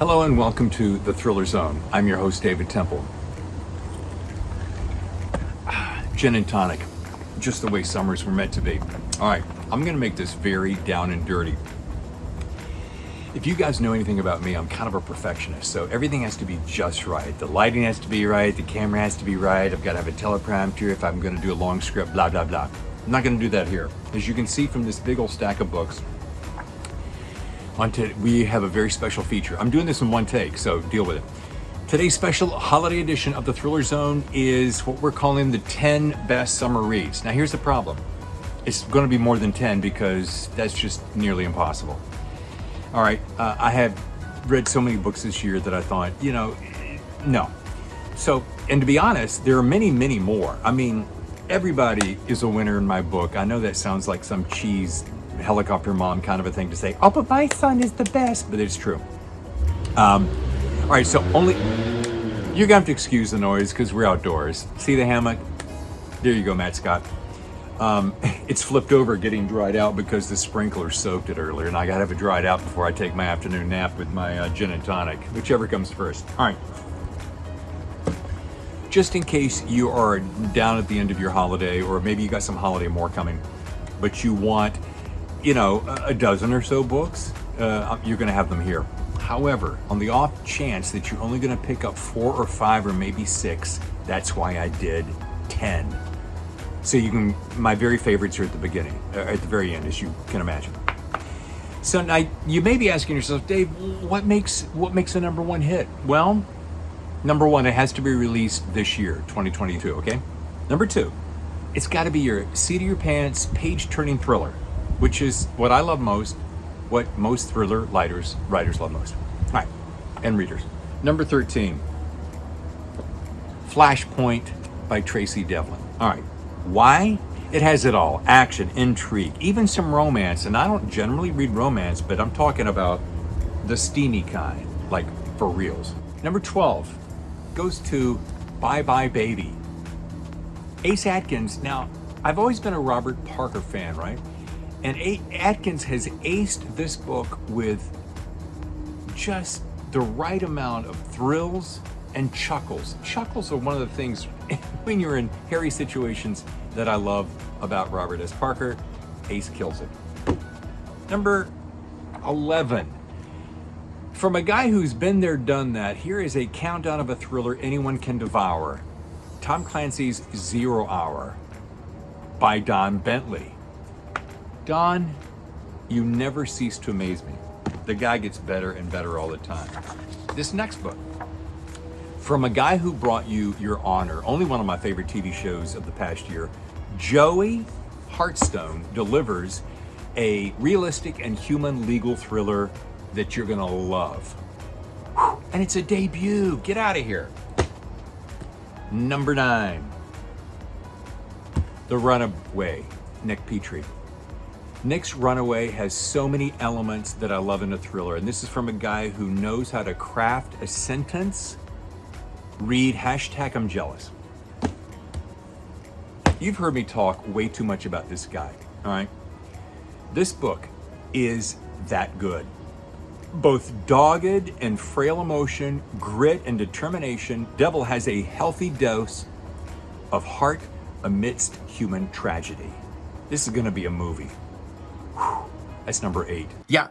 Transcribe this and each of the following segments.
Hello and welcome to The Thriller Zone. I'm your host, David Temple. Gin and tonic, just the way summers were meant to be. All right, I'm gonna make this very down and dirty. If you guys know anything about me, I'm kind of a perfectionist, so everything has to be just right. The lighting has to be right, the camera has to be right, I've got to have a teleprompter if I'm gonna do a long script, blah, blah, blah. I'm not gonna do that here. As you can see from this big old stack of books, we have a very special feature. I'm doing this in one take, so deal with it. Today's special holiday edition of the Thriller Zone is what we're calling the 10 best summer reads. Now here's the problem. It's going to be more than 10 because that's just nearly impossible. All right, I have read so many books this year that I thought, no. So, and to be honest, there are many, many more. I mean, everybody is a winner in my book. I know that sounds like some cheese helicopter mom kind of a thing to say, oh, but my son is the best, but it's true. All right, so you're gonna have to excuse the noise because we're outdoors. See the hammock? There you go, Matt Scott. It's flipped over getting dried out because the sprinkler soaked it earlier, and I gotta have it dried out before I take my afternoon nap with my gin and tonic, whichever comes first. All right. Just in case you are down at the end of your holiday, or maybe you got some holiday more coming, but you want a dozen or so books, you're going to have them here. However, on the off chance that you're only going to pick up 4 or 5 or maybe 6, that's why I did 10. So my very favorites are at the beginning, at the very end, as you can imagine. So now you may be asking yourself, Dave, what makes a number one hit? Well, number one, it has to be released this year, 2022, okay? Number 2, it's got to be your seat of your pants, page-turning thriller, which is what I love most, what most thriller writers love most. All right, and readers. Number 13, Flashpoint by Tracy Devlin. All right, why? It has it all: action, intrigue, even some romance. And I don't generally read romance, but I'm talking about the steamy kind, like for reals. Number 12 goes to Bye Bye Baby. Ace Atkins. Now, I've always been a Robert Parker fan, right? And Atkins has aced this book with just the right amount of thrills and chuckles. Chuckles are one of the things when you're in hairy situations that I love about Robert S. Parker. Ace kills it. Number 11. From a guy who's been there, done that, here is a countdown of a thriller anyone can devour. Tom Clancy's 0 Hour by Don Bentley. Don, you never cease to amaze me. The guy gets better and better all the time. This next book, from a guy who brought you Your Honor, only one of my favorite TV shows of the past year, Joey Hartstone delivers a realistic and human legal thriller that you're gonna love. And it's a debut. Get out of here. Number 9, The Runaway, Nick Petrie. Nick's Runaway has so many elements that I love in a thriller, and this is from a guy who knows how to craft a sentence. Read #I'm jealous. You've heard me talk way too much about this guy, all right? This book is that good. Both dogged and frail emotion, grit and determination, Devil has a healthy dose of heart amidst human tragedy. This is gonna be a movie. That's number 8. Yeah,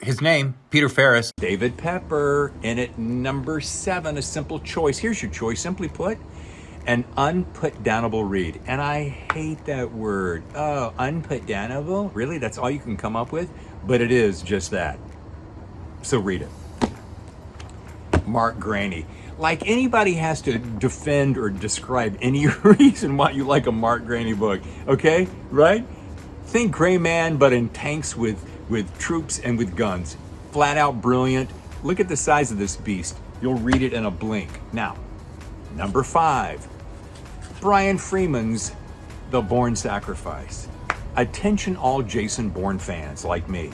his name, Peter Farris. David Pepper. In at number 7, a simple choice. Here's your choice, simply put, an unputdownable read. And I hate that word. Oh, unputdownable? Really? That's all you can come up with? But it is just that. So read it. Mark Greaney. Like anybody has to defend or describe any reason why you like a Mark Greaney book, okay? Right? Think Gray Man, but in tanks with troops and with guns. Flat out brilliant. Look at the size of this beast. You'll read it in a blink. Now, number 5, Brian Freeman's The Bourne Sacrifice. Attention all Jason Bourne fans like me.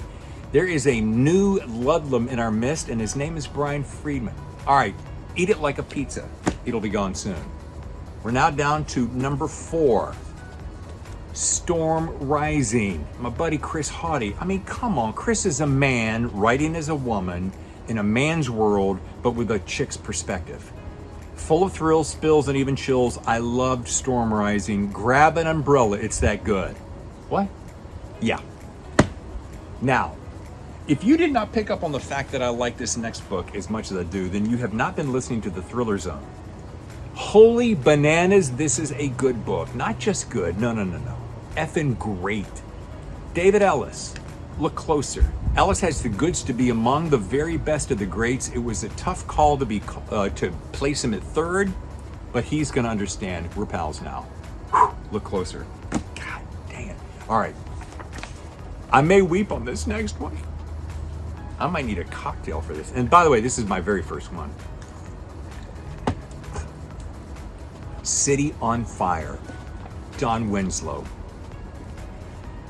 There is a new Ludlum in our midst, and his name is Brian Freeman. All right, eat it like a pizza. It'll be gone soon. We're now down to number 4, Storm Rising. My buddy Chris Hauty. I mean, come on, Chris is a man writing as a woman. in a man's world, but with a chick's perspective. Full of thrills, spills, and even chills. I loved Storm Rising. Grab an umbrella, it's that good. What? Yeah. Now, if you did not pick up on the fact that I like this next book as much as I do, then you have not been listening to the Thriller Zone. Holy bananas, this is a good book. Not just good, no. Effing great. David Ellis, look closer. Ellis has the goods to be among the very best of the greats. It was a tough call to place him at third, but he's gonna understand. We're pals now. Whew, look closer. God damn. All right. I may weep on this next one. I might need a cocktail for this. And by the way, this is my very first one. City on Fire, Don Winslow.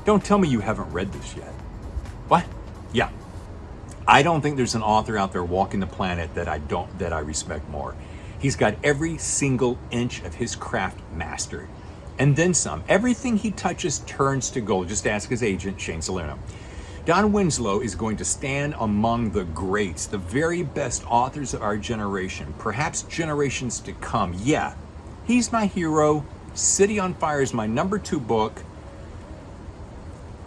Don't tell me you haven't read this yet. What? Yeah. I don't think there's an author out there walking the planet that I respect more. He's got every single inch of his craft mastered. And then some. Everything he touches turns to gold. Just ask his agent, Shane Salerno. Don Winslow is going to stand among the greats, the very best authors of our generation, perhaps generations to come. Yeah, he's my hero. City on Fire is my number 2 book.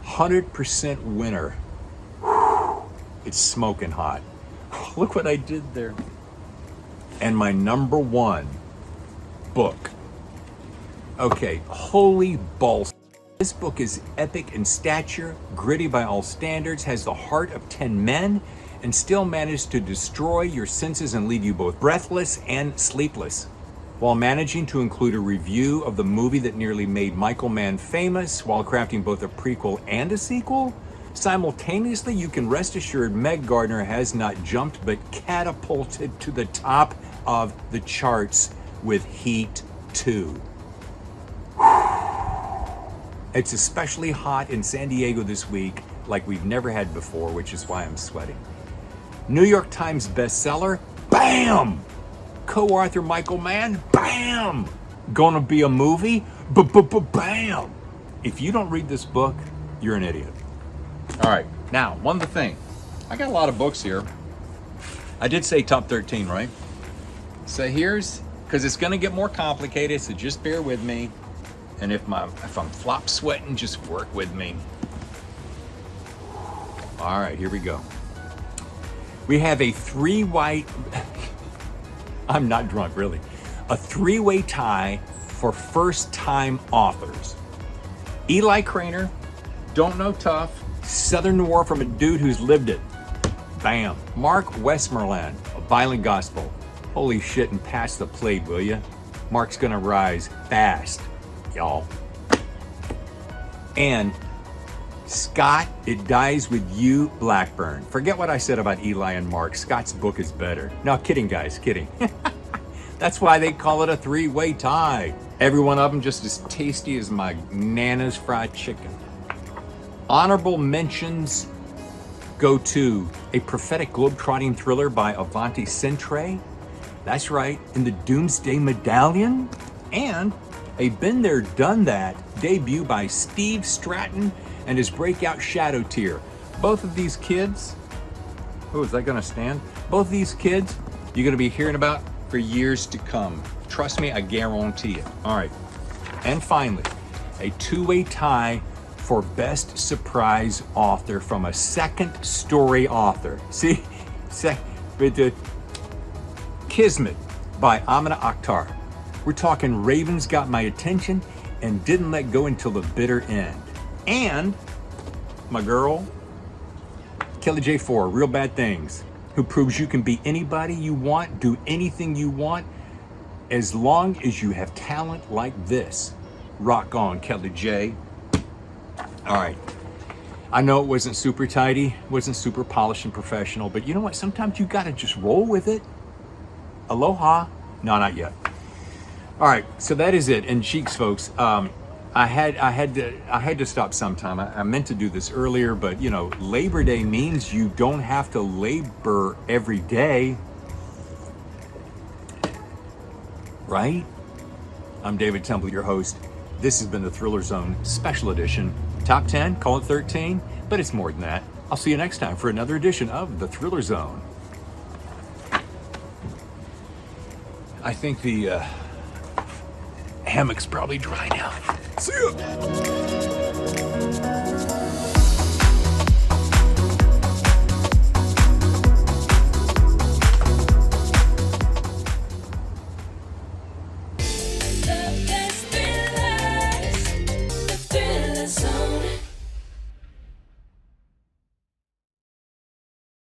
100% winner. Whew, it's smoking hot. Look what I did there. And my number 1 book. Okay, holy balls. This book is epic in stature, gritty by all standards, has the heart of 10 men, and still managed to destroy your senses and leave you both breathless and sleepless, while managing to include a review of the movie that nearly made Michael Mann famous, while crafting both a prequel and a sequel. Simultaneously, you can rest assured Meg Gardiner has not jumped but catapulted to the top of the charts with Heat 2. It's especially hot in San Diego this week, like we've never had before, which is why I'm sweating. New York Times bestseller, bam! Co-author Michael Mann, bam! Gonna be a movie, bam! If you don't read this book, you're an idiot. All right, now, one other thing. I got a lot of books here. I did say top 13, right? So here's, because it's gonna get more complicated, so just bear with me. And if I'm flop sweating, just work with me. All right, here we go. We have a 3-way, I'm not drunk, really. A 3-way tie for first-time authors. Eli Craner, Don't Know Tough, Southern Noir from a dude who's lived it. Bam. Mark Westmoreland, A Violent Gospel. Holy shit, and pass the plate, will ya? Mark's gonna rise fast, y'all. And Scott, It Dies With You, Blackburn. Forget what I said about Eli and Mark. Scott's book is better. No, kidding, guys, kidding. That's why they call it a 3-way tie. Every one of them just as tasty as my Nana's fried chicken. Honorable mentions go to a prophetic globe-trotting thriller by Avanti Centre. That's right, in the Doomsday Medallion. And a Been There, Done That debut by Steve Stratton and his breakout Shadow Tier. Both of these kids, oh, is that gonna stand? Both of these kids, you're gonna be hearing about for years to come. Trust me, I guarantee it. All right, and finally, a 2-way tie for Best Surprise Author from a second story author. See, with the Kismet by Amina Akhtar. We're talking Ravens Got My Attention and Didn't Let Go Until the Bitter End. And my girl, Kelly J4, Real Bad Things, who proves you can be anybody you want, do anything you want, as long as you have talent like this. Rock on, Kelly J. All right. I know it wasn't super tidy, wasn't super polished and professional, but you know what? Sometimes you gotta just roll with it. Aloha. No, not yet. All right, so that is it. And cheeks, folks, I had to stop sometime. I meant to do this earlier, but you know, Labor Day means you don't have to labor every day, right? I'm David Temple, your host. This has been the Thriller Zone Special Edition. Top 10, call it 13, but it's more than that. I'll see you next time for another edition of the Thriller Zone. I think the hammock's probably dry now. See ya!